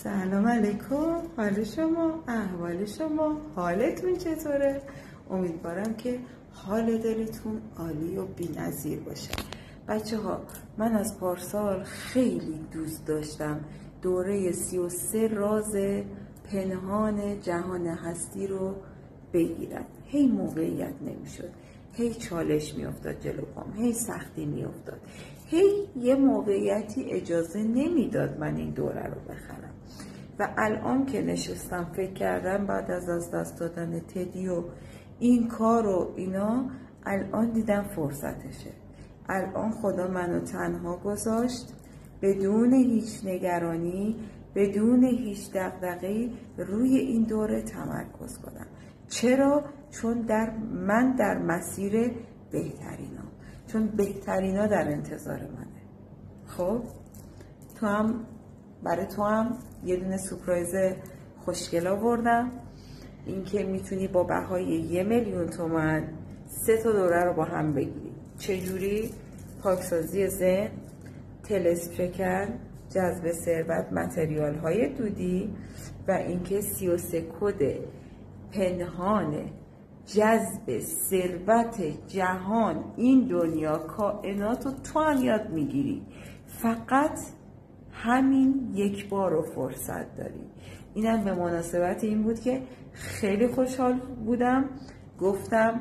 سلام علیکم. حال شما، احوال شما، حالتون چطوره؟ امیدوارم که حال دلتون عالی و بی‌نظیر باشه. بچه ها، من از پارسال خیلی دوست داشتم دوره 33 راز پنهان جهان هستی رو بگیرم. هی موقعیت نمیشد، هی چالش میافتاد جلو پام، هی سختی میافتاد، هی یه موقعیتی اجازه نمیداد من این دوره رو بخرم. و الان که نشستم فکر کردم بعد از دست دادن تدی و این کار و اینا، الان دیدم فرصتشه. الان خدا منو تنها گذاشت، بدون هیچ نگرانی، بدون هیچ دغدغه‌ای روی این دوره تمرکز کنم. چرا؟ چون من در مسیر بهترینام، چون بهترینا در انتظار منه. خب برای تو هم یه دونه سورپرایز خوشگل آوردم. این که میتونی با بهای 1,000,000 تومان 3 تا دوره رو با هم بگیری. چجوری؟ پاکسازی ذهن، طلسم شکن، جذب ثروت، متریال های دودی و اینکه 33 کد پنهان جذب ثروت جهان، این دنیا، کائنات رو تو هم یاد میگیری. فقط همین یک بار رو فرصت داری. اینم به مناسبت این بود که خیلی خوشحال بودم، گفتم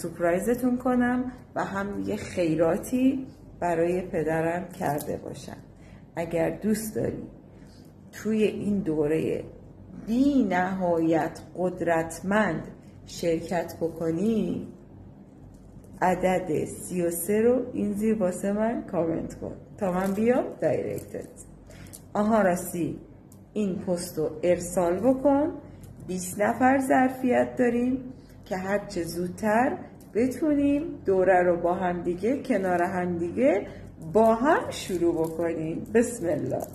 سورپرایزتون کنم و هم یه خیراتی برای پدرم کرده باشم. اگر دوست داری توی این دوره بی نهایت قدرتمند شرکت بکنی، عدد 33 رو این زیر واسه من کامنت کن تا من بیام دایرکتت. راستی این پست رو ارسال بکن. 20 نفر ظرفیت داریم که هرچه زودتر بتونیم دوره رو با هم دیگه کنار هم دیگه با هم شروع بکنیم. بسم الله.